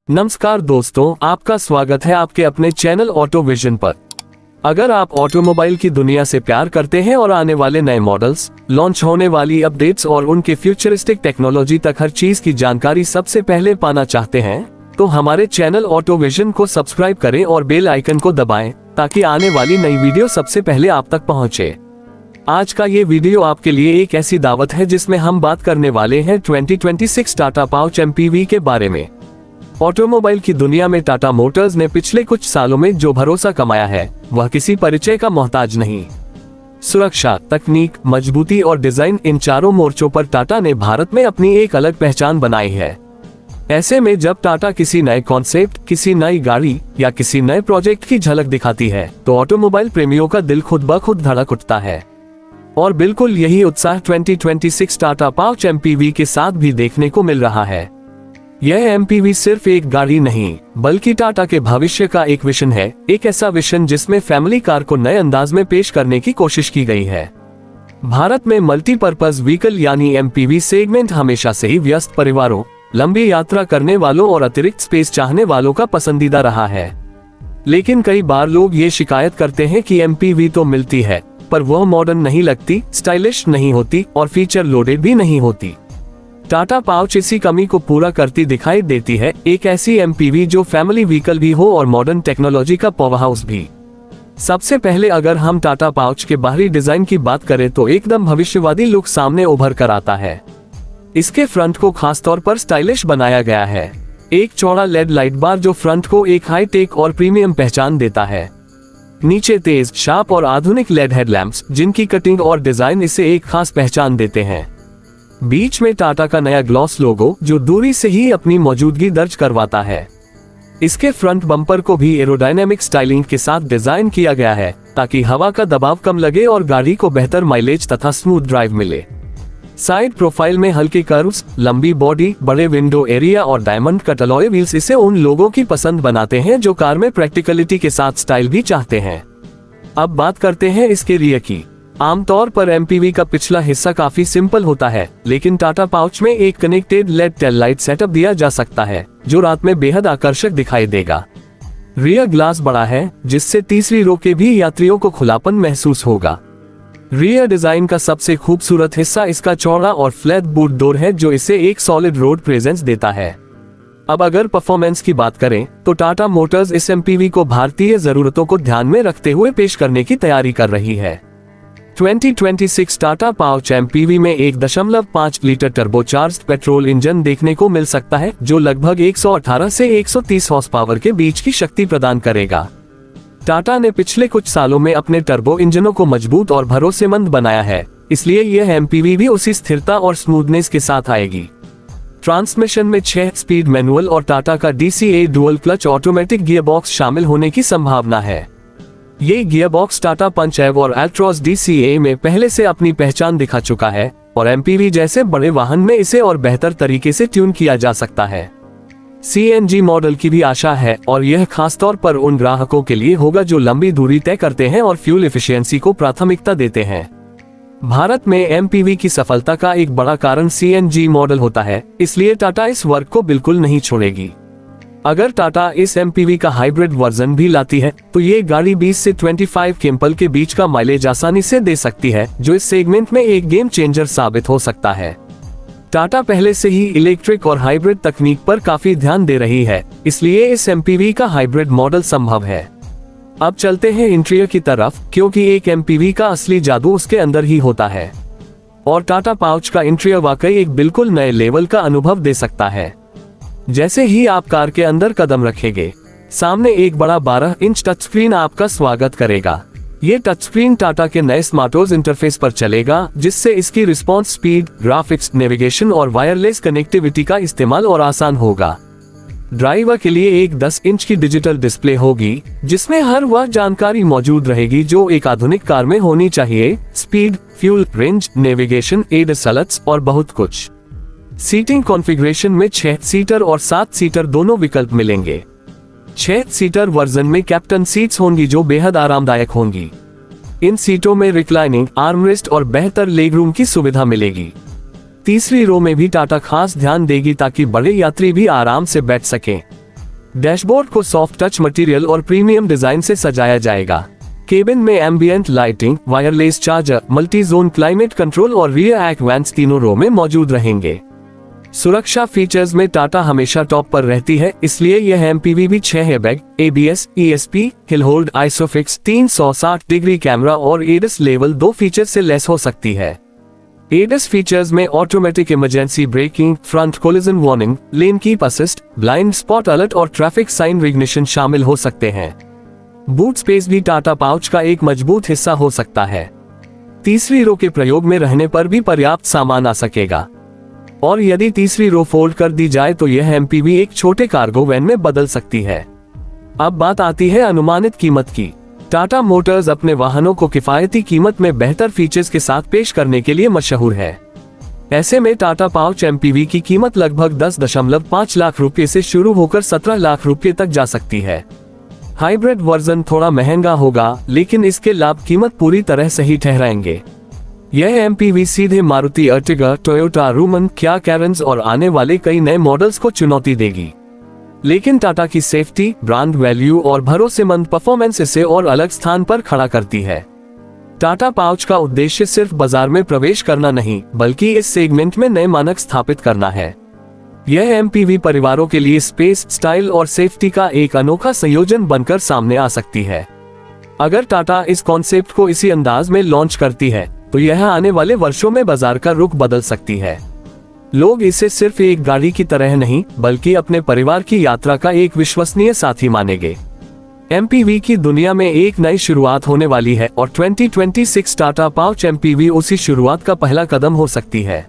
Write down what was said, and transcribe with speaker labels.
Speaker 1: नमस्कार दोस्तों, आपका स्वागत है आपके अपने चैनल ऑटो विजन पर। अगर आप ऑटोमोबाइल की दुनिया से प्यार करते हैं और आने वाले नए मॉडल्स, लॉन्च होने वाली अपडेट्स और उनके फ्यूचरिस्टिक टेक्नोलॉजी तक हर चीज की जानकारी सबसे पहले पाना चाहते हैं, तो हमारे चैनल ऑटो विजन को सब्सक्राइब करें और बेल आइकन को दबाएं ताकि आने वाली नई वीडियो सबसे पहले आप तक पहुंचे। आज का ये वीडियो आपके लिए एक ऐसी दावत है जिसमें हम बात करने वाले हैं 2026 टाटा पाउच एमपीवी के बारे में। ऑटोमोबाइल की दुनिया में टाटा मोटर्स ने पिछले कुछ सालों में जो भरोसा कमाया है वह किसी परिचय का मोहताज नहीं। सुरक्षा, तकनीक, मजबूती और डिजाइन, इन चारों मोर्चों पर टाटा ने भारत में अपनी एक अलग पहचान बनाई है। ऐसे में जब टाटा किसी नए कॉन्सेप्ट, किसी नई गाड़ी या किसी नए प्रोजेक्ट की झलक दिखाती है तो ऑटोमोबाइल प्रेमियों का दिल खुद ब खुद धड़क उठता है। और बिल्कुल यही उत्साह 2026 टाटा पाउच एमपीवी के साथ भी देखने को मिल रहा है। यह एमपीवी सिर्फ एक गाड़ी नहीं बल्कि टाटा के भविष्य का एक विजन है, एक ऐसा विजन जिसमें फैमिली कार को नए अंदाज में पेश करने की कोशिश की गई है। भारत में मल्टीपर्पज व्हीकल यानी एमपीवी सेगमेंट हमेशा से ही व्यस्त परिवारों, लंबी यात्रा करने वालों और अतिरिक्त स्पेस चाहने वालों का पसंदीदा रहा है। लेकिन कई बार लोग ये शिकायत करते हैं कि एमपीवी तो मिलती है पर वह मॉडर्न नहीं लगती, स्टाइलिश नहीं होती और फीचर लोडेड भी नहीं होती। टाटा पाउच इसी कमी को पूरा करती दिखाई देती है, एक ऐसी एमपीवी जो फैमिली व्हीकल भी हो और मॉडर्न टेक्नोलॉजी का पावर हाउस भी। सबसे पहले अगर हम टाटा पाउच के बाहरी डिजाइन की बात करें तो एकदम भविष्यवादी लुक सामने उभर कर आता है। इसके फ्रंट को खासतौर पर स्टाइलिश बनाया गया है। एक चौड़ा लेड लाइट बार जो फ्रंट को एक हाई टेक और प्रीमियम पहचान देता है। नीचे तेज, शार्प और आधुनिक लेड हेडलैम्प्स जिनकी कटिंग और डिजाइन इसे एक खास पहचान देते हैं। बीच में टाटा का नया ग्लॉस लोगो जो दूरी से ही अपनी मौजूदगी दर्ज करवाता है। इसके फ्रंट बम्पर को भी एरोडायनेमिक स्टाइलिंग के साथ डिजाइन किया गया है ताकि हवा का दबाव कम लगे और गाड़ी को बेहतर माइलेज तथा स्मूथ ड्राइव मिले। साइड प्रोफाइल में हल्के कर्व्स, लंबी बॉडी, बड़े विंडो एरिया और डायमंड कट अलॉय व्हील्स इसे उन लोगों की पसंद बनाते हैं जो कार में प्रैक्टिकलिटी के साथ स्टाइल भी चाहते हैं। अब बात करते हैं इसके रियर की। आमतौर पर एमपीवी का पिछला हिस्सा काफी सिंपल होता है, लेकिन टाटा पाउच में एक connected lead tail light setup दिया जा सकता है जो रात में बेहद आकर्षक दिखाई देगा। रियर ग्लास बड़ा है जिससे तीसरी रो के भी यात्रियों को खुलापन महसूस होगा। रियर डिजाइन का सबसे खूबसूरत हिस्सा इसका चौड़ा और फ्लैट बूट डोर है जो इसे एक सॉलिड रोड प्रेजेंस देता है। अब अगर परफॉर्मेंस की बात करें तो टाटा मोटर्स इस एमपीवी को भारतीय जरूरतों को ध्यान में रखते हुए पेश करने की तैयारी कर रही है। 2026 टाटा पाउच एमपीवी में 1.5 लीटर टर्बोचार्ज्ड पेट्रोल इंजन देखने को मिल सकता है जो लगभग 118 से 130 हॉर्स पावर के बीच की शक्ति प्रदान करेगा। टाटा ने पिछले कुछ सालों में अपने टर्बो इंजनों को मजबूत और भरोसेमंद बनाया है, इसलिए यह एमपीवी भी उसी स्थिरता और स्मूथनेस के साथ आएगी। ट्रांसमिशन में 6 स्पीड मैनुअल और टाटा का DCA dual clutch automatic gearbox शामिल होने की संभावना है। ये गियरबॉक्स टाटा पंच एव और एल्ट्रॉस DCA में पहले से अपनी पहचान दिखा चुका है और एमपीवी जैसे बड़े वाहन में इसे और बेहतर तरीके से ट्यून किया जा सकता है। CNG मॉडल की भी आशा है और यह खासतौर पर उन ग्राहकों के लिए होगा जो लंबी दूरी तय करते हैं और फ्यूल एफिशिएंसी को प्राथमिकता देते हैं। भारत में एमपीवी की सफलता का एक बड़ा कारण CNG मॉडल होता है, इसलिए टाटा इस वर्ग को बिल्कुल नहीं छोड़ेगी। अगर टाटा इस एमपीवी का हाइब्रिड वर्जन भी लाती है तो ये गाड़ी 20 से 25 किम्पल के बीच का माइलेज आसानी से दे सकती है जो इस सेगमेंट में एक गेम चेंजर साबित हो सकता है। टाटा पहले से ही इलेक्ट्रिक और हाइब्रिड तकनीक पर काफी ध्यान दे रही है, इसलिए इस एमपीवी का हाइब्रिड मॉडल संभव है। अब चलते हैं इंटीरियर की तरफ, क्योंकि एक एमपीवी का असली जादू उसके अंदर ही होता है और टाटा पाउच का इंटीरियर वाकई एक बिल्कुल नए लेवल का अनुभव दे सकता है। जैसे ही आप कार के अंदर कदम रखेंगे, सामने एक बड़ा 12 इंच टच स्क्रीन आपका स्वागत करेगा। ये टच स्क्रीन टाटा के नए स्मार्टओस इंटरफेस पर चलेगा जिससे इसकी रिस्पॉन्स स्पीड, ग्राफिक्स, नेविगेशन और वायरलेस कनेक्टिविटी का इस्तेमाल और आसान होगा। ड्राइवर के लिए एक 10 इंच की डिजिटल डिस्प्ले होगी जिसमें हर वह जानकारी मौजूद रहेगी जो एक आधुनिक कार में होनी चाहिए: speed, fuel, range, navigation, ADAS alerts और बहुत कुछ। सीटिंग कॉन्फ़िगरेशन में 6 सीटर और 7 सीटर दोनों विकल्प मिलेंगे। 6 सीटर वर्जन में कैप्टन सीट्स होंगी जो बेहद आरामदायक होंगी। इन सीटों में रिक्लाइनिंग, आर्मरेस्ट और बेहतर लेग रूम की सुविधा मिलेगी। तीसरी रो में भी टाटा खास ध्यान देगी ताकि बड़े यात्री भी आराम से बैठ सकें। डैशबोर्ड को सॉफ्ट टच मटेरियल और प्रीमियम डिजाइन से सजाया जाएगा। केबिन में ambient lighting, wireless charger, multi zone climate control और रियर एक्ट वैंट्स तीनों रो में मौजूद रहेंगे। सुरक्षा फीचर्स में टाटा हमेशा टॉप पर रहती है, इसलिए यह MPV 6 airbag, ABS, ESP, hill hold, isofix, 360 degree camera और ADAS लेवल 2 फीचर से लेस हो सकती है। ADAS फीचर्स में automatic emergency breaking, front collision warning, lane keep assist, blind spot alert और ट्रैफिक साइन रिकग्निशन शामिल हो सकते हैं। बूट स्पेस भी टाटा पाउच का एक मजबूत हिस्सा हो सकता है। तीसरी रो के प्रयोग में रहने पर भी पर्याप्त सामान आ सकेगा, और यदि तीसरी रो फोल्ड कर दी जाए तो यह MPV एक छोटे कार्गो वैन में बदल सकती है। अब बात आती है अनुमानित कीमत की। टाटा मोटर्स अपने वाहनों को किफायती कीमत में बेहतर फीचर्स के साथ पेश करने के लिए मशहूर है। ऐसे में टाटा पाउच MPV की कीमत लगभग 10.5 लाख रुपए से शुरू होकर 17 लाख रुपए तक जा सकती है। हाइब्रिड वर्जन थोड़ा महंगा होगा, लेकिन इसके लाभ कीमत पूरी तरह सही ठहराएंगे। यह MPV सीधे Maruti Ertiga, Toyota Rumion, Kia Carens और आने वाले कई नए मॉडल्स को चुनौती देगी। लेकिन टाटा की सेफ्टी, ब्रांड वैल्यू और भरोसेमंद परफॉर्मेंस इसे और अलग स्थान पर खड़ा करती है। टाटा पाउच का उद्देश्य सिर्फ बाजार में प्रवेश करना नहीं, बल्कि इस सेगमेंट में नए मानक स्थापित करना है। यह MPV परिवारों के लिए स्पेस, स्टाइल और सेफ्टी का एक अनोखा संयोजन बनकर सामने आ सकती है। अगर टाटा इस कॉन्सेप्ट को इसी अंदाज में लॉन्च करती है तो यह आने वाले वर्षों में बाजार का रुख बदल सकती है। लोग इसे सिर्फ एक गाड़ी की तरह नहीं, बल्कि अपने परिवार की यात्रा का एक विश्वसनीय साथी मानेंगे। MPV की दुनिया में एक नई शुरुआत होने वाली है और 2026 टाटा पाउच MPV उसी शुरुआत का पहला कदम हो सकती है।